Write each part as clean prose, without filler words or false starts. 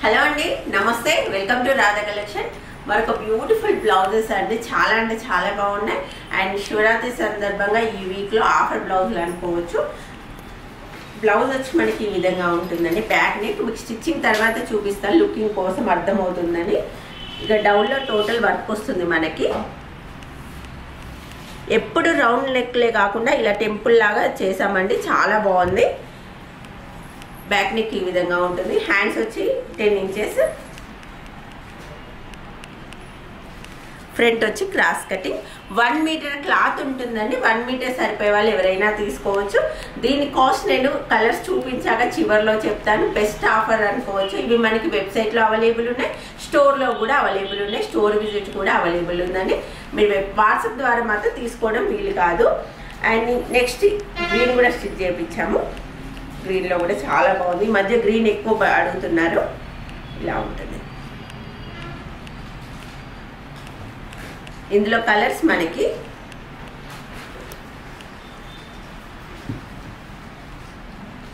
Hello అండి, నమస్తే. Welcome to Radha collection. మరొక బ్యూటిఫుల్ బ్లౌజెస్ అండి. చాలా అంటే చాలా బాగున్నాయి. అండ్ శివరాత్రి సందర్భంగా ఈ వీక్లో ఆఫర్ బ్లౌజులు అనుకోవచ్చు. బ్లౌజ్ వచ్చి మనకి ఈ విధంగా ఉంటుందండి. బ్యాక్ నెక్ మీకు స్టిచ్చింగ్ తర్వాత చూపిస్తాను, లుకింగ్ కోసం అర్థమవుతుందని. ఇక డౌన్లో టోటల్ వర్క్ వస్తుంది మనకి. ఎప్పుడు రౌండ్ నెక్లే కాకుండా ఇలా టెంపుల్ లాగా చేసామండి. చాలా బాగుంది. బ్యాక్ నెక్ ఈ విధంగా ఉంటుంది. హ్యాండ్స్ వచ్చి 10 ఇంచెస్, ఫ్రంట్ వచ్చి క్రాస్ కటింగ్. 1 మీటర్ క్లాత్ ఉంటుందండి. 1 మీటర్ సరిపోయే వాళ్ళు ఎవరైనా తీసుకోవచ్చు. దీని కాస్ట్ నేను కలర్స్ చూపించాక చివరిలో చెప్తాను. బెస్ట్ ఆఫర్ అనుకోవచ్చు. ఇవి మనకి వెబ్సైట్లో అవైలబుల్ ఉన్నాయి, స్టోర్లో కూడా అవైలబుల్ ఉన్నాయి. స్టోర్ విజిట్ కూడా అవైలబుల్ ఉందండి. మీరు వాట్సాప్ ద్వారా మాత్రం తీసుకోవడం వీలు కాదు. అండ్ నెక్స్ట్ గ్రీన్ కూడా స్టిచ్ చేయించాము. గ్రీన్లో కూడా చాలా బాగుంది. ఈ మధ్య గ్రీన్ ఎక్కువ అడుగుతున్నారు. ఇలా ఉంటుంది. ఇందులో కలర్స్ మనకి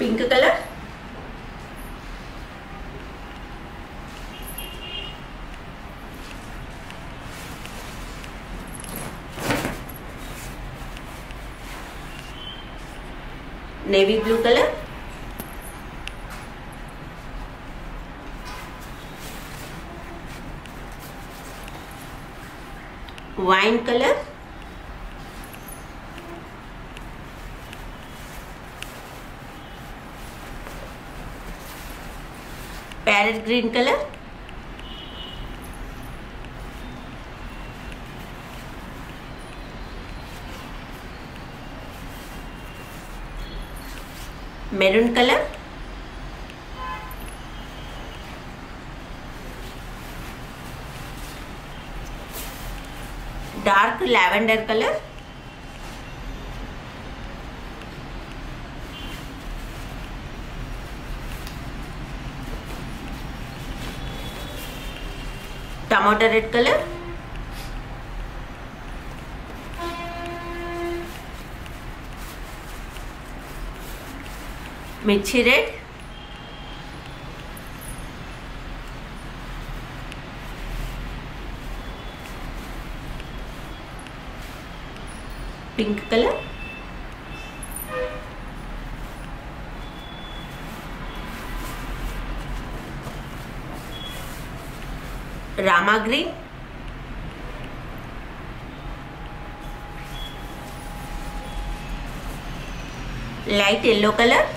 pink colour, navy blue colour, wine colour, parrot green colour, maroon colour, dark lavender colour, tomato red colour, మిర్చి red, pink colour, Rama green, light yellow colour,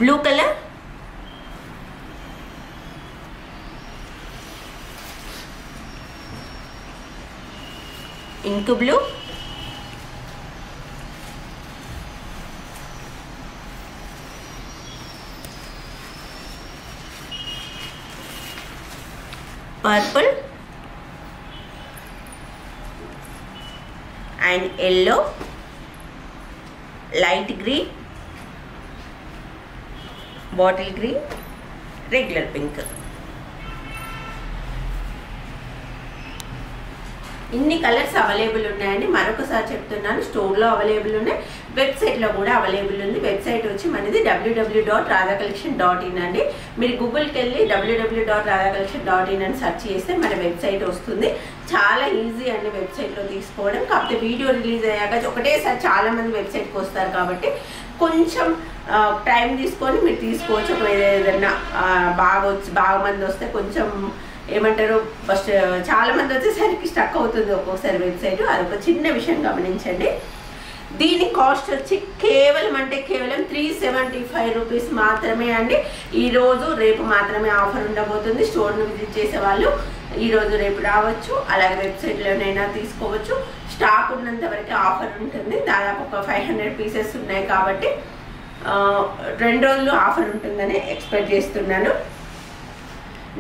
blue colour, ink blue, purple and yellow, light green, bottle green, regular pink. ఇన్ని colours available ఉన్నాయండి. మరొకసారి చెప్తున్నాను, స్టోర్లో available ఉన్నాయి, వెబ్సైట్లో కూడా available ఉంది. వెబ్సైట్ వచ్చి మనది www.radhacollection.in అండి. మీరు గూగుల్కి వెళ్ళి www.radhacollection.in అని సెర్చ్ చేస్తే మన వెబ్సైట్ వస్తుంది. చాలా ఈజీ అండి వెబ్సైట్లో తీసుకోవడం. కాకపోతే వీడియో రిలీజ్ అయ్యాక ఒకటేసారి చాలామంది వెబ్సైట్కి వస్తారు కాబట్టి కొంచెం టైం తీసుకొని మీరు తీసుకోవచ్చు. ఒకవేళ ఏదైనా బాగా మంది వస్తే కొంచెం ఏమంటారు, ఫస్ట్ చాలా మంది వచ్చేసరికి స్టక్ అవుతుంది ఒక్కొక్కసారి వెబ్సైట్. అదొక చిన్న విషయం గమనించండి. దీని కాస్ట్ వచ్చి కేవలం 375 రూపీస్ మాత్రమే అండి. ఈరోజు రేపు మాత్రమే ఆఫర్ ఉండబోతుంది. స్టోర్ను విజిట్ చేసే వాళ్ళు ఈరోజు రేపు రావచ్చు, అలాగే వెబ్సైట్లోనైనా తీసుకోవచ్చు. స్టాక్ ఉన్నంత వరకు ఆఫర్ ఉంటుంది. దాదాపు ఒక 500 పీసెస్ ఉన్నాయి కాబట్టి 2 రోజులు ఆఫర్ ఉంటుందని ఎక్స్పెక్ట్ చేస్తున్నాను.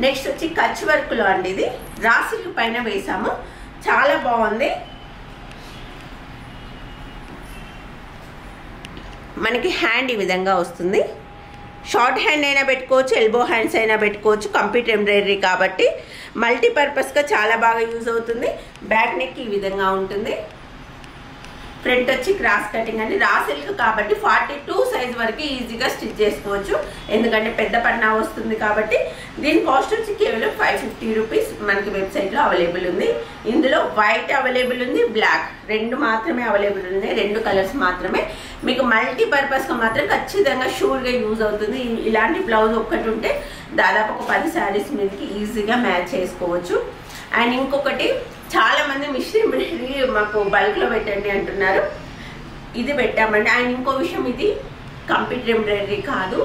నెక్స్ట్ వచ్చి కచ్ వర్క్లో అండి. ఇది రాసిల్ పైన వేసాము. చాలా బాగుంది. మనకి హ్యాండ్ ఈ విధంగా వస్తుంది. షార్ట్ హ్యాండ్ అయినా పెట్టుకోవచ్చు, ఎల్బో హ్యాండ్స్ అయినా పెట్టుకోవచ్చు. కంప్యూటర్ ఎంబ్రాయిడరీ కాబట్టి మల్టీపర్పస్గా చాలా బాగా యూజ్ అవుతుంది. బ్యాక్ నెక్ ఈ విధంగా ఉంటుంది. ఫ్రంట్ వచ్చి క్రాస్ కటింగ్ అండి. రా సిల్క్ కాబట్టి 42 సైజ్ వరకు ఈజీగా స్టిచ్ చేసుకోవచ్చు, ఎందుకంటే పెద్ద పన్నా వస్తుంది కాబట్టి. దీని కాస్ట్ వచ్చి కేవలం 550 రూపీస్ మనకి వెబ్సైట్లో అవైలబుల్ ఉంది. ఇందులో వైట్ అవైలబుల్ ఉంది, బ్లాక్ రెండు మాత్రమే అవైలబుల్ ఉన్నాయి, 2 కలర్స్ మాత్రమే. మీకు మల్టీపర్పస్గా మాత్రం ఖచ్చితంగా షూర్గా యూజ్ అవుతుంది. ఇలాంటి బ్లౌజ్ ఒక్కటి ఉంటే దాదాపు ఒక 10 శారీస్ మీదకి ఈజీగా మ్యాచ్ చేసుకోవచ్చు. అండ్ ఇంకొకటి, చాలా మంది మిషన్ ఎంబ్రాయిడరీ మాకు బల్క్లో పెట్టండి అంటున్నారు, ఇది పెట్టామండి. అండ్ ఇంకో విషయం, ఇది కంప్యూటర్ ఎంబ్రాయిడరీ కాదు,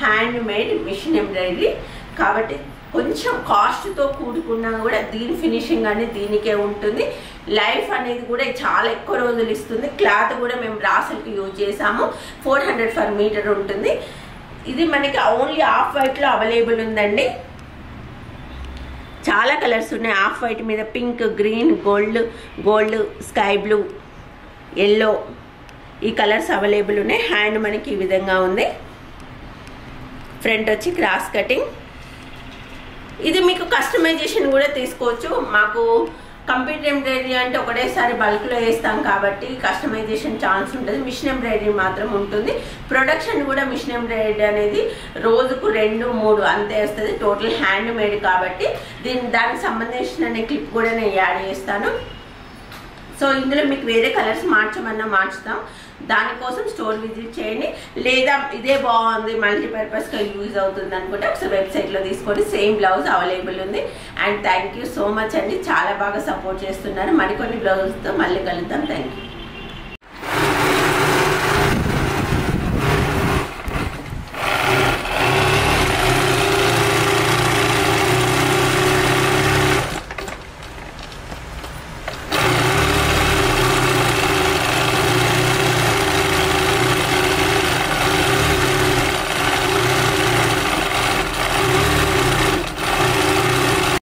హ్యాండ్ మేడ్ మిషన్ ఎంబ్రాయిడరీ కాబట్టి కొంచెం కాస్ట్తో కూడుకున్నా కూడా దీని ఫినిషింగ్ అనేది దీనికే ఉంటుంది. లైఫ్ అనేది కూడా చాలా ఎక్కువ రోజులు ఇస్తుంది. క్లాత్ కూడా మేము రా సిల్క్ యూజ్ చేసాము, 400 per మీటర్ ఉంటుంది. ఇది మనకి ఓన్లీ ఆఫ్ వైట్లో అవైలబుల్ ఉందండి. చాలా కలర్స్ ఉన్నాయి. ఆఫ్ వైట్ మీద pink, green, gold, sky blue, yellow ఈ కలర్స్ అవైలబుల్ ఉన్నాయి. హ్యాండ్ మనకి ఈ విధంగా ఉంది. ఫ్రంట్ వచ్చి క్రాస్ కటింగ్. ఇది మీకు కస్టమైజేషన్ కూడా తీసుకోవచ్చు. మాకు కంప్యూటర్ ఎంబ్రాయిడరీ అంటే ఒకటేసారి బల్క్లో వేస్తాం కాబట్టి కస్టమైజేషన్ ఛాన్స్ ఉంటుంది. మిషన్ ఎంబ్రాయిడరీ మాత్రం ఉంటుంది. ప్రొడక్షన్ కూడా మిషన్ ఎంబ్రాయిడరీ అనేది రోజుకు 2-3 అంతే వస్తుంది. టోటల్ హ్యాండ్ మేడ్ కాబట్టి దానికి సంబంధించిన క్లిప్ కూడా నేను యాడ్ చేస్తాను. సో ఇందులో మీకు వేరే కలర్స్ మార్చమన్నా మార్చుతాం. దానికోసం స్టోర్ విజిట్ చేయండి, లేదా ఇదే బాగుంది మల్టీపర్పస్గా యూజ్ అవుతుంది అనుకుంటే ఒకసారి వెబ్సైట్లో తీసుకొని సేమ్ బ్లౌజ్ అవైలబుల్ ఉంది. And thank you so much అండి, చాలా బాగా సపోర్ట్ చేస్తున్నారు. మరికొన్ని బ్లౌజ్తో మళ్ళీ కలుద్దాం. Thank you.